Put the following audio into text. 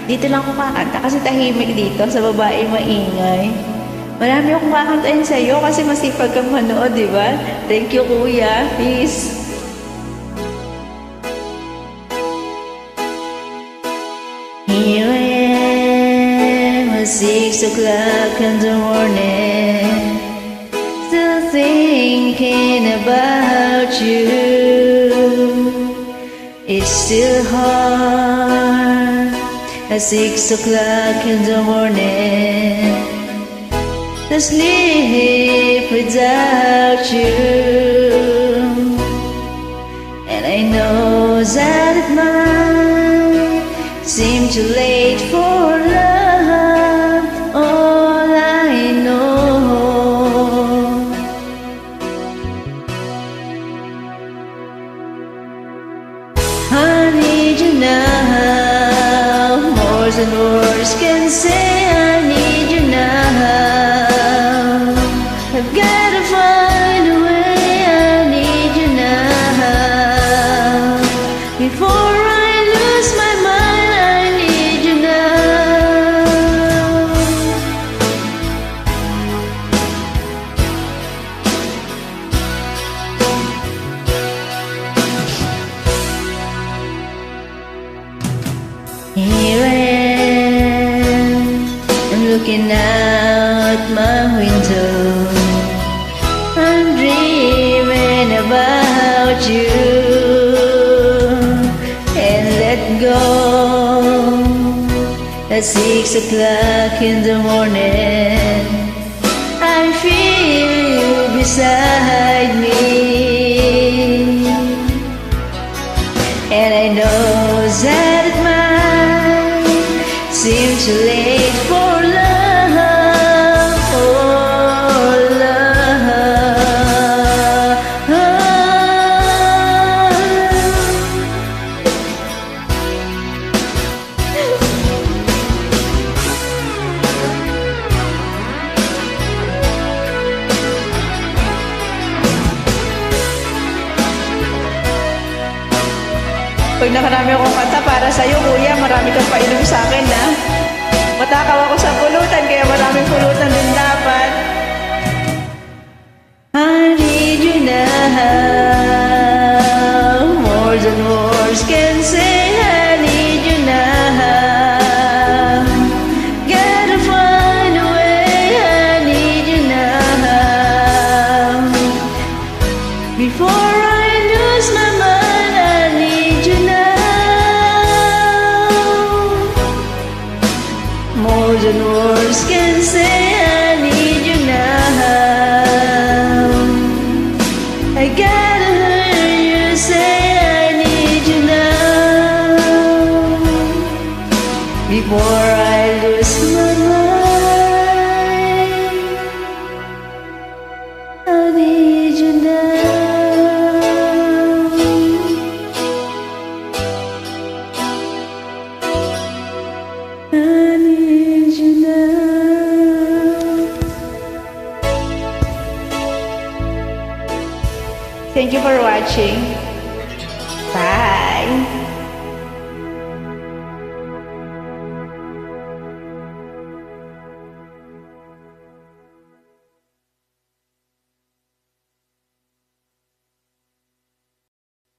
Dito lang ako kakanta kasi tahimik dito sa babae maingay. Marami akong kakantahin sa'yo kasi masipag kang manood, di ba? Thank you, kuya. Peace. Here I am at 6 o'clock in the morning, still thinking about you. It's still hard at 6 o'clock in the morning to sleep without you. And I know that it might seem too late for love. All I know, I need you now, more than words can say. I need you now. I've gotta find a way. I need you now. Before I lose my mind, I need you now. Here I am, I'm looking out my window. I'm dreaming about you, and let go at 6 o'clock in the morning. I feel you beside me, and I know that it might seem too late for love. Oh, love. Pag nakarami akong kanta para sa'yo, kuya, marami kang painom sa akin, ha? Matakaw ako sa pulutan, kaya maraming pulutan din dapat. I need you now, more than words can say. I need you now. Gotta find a way. I need you now. Before I lose my mind, I need you now. More than words can say. I need you now. I gotta hear you say I need you now. Before I lose my mind, I need you now. I need you now. Thank you for watching.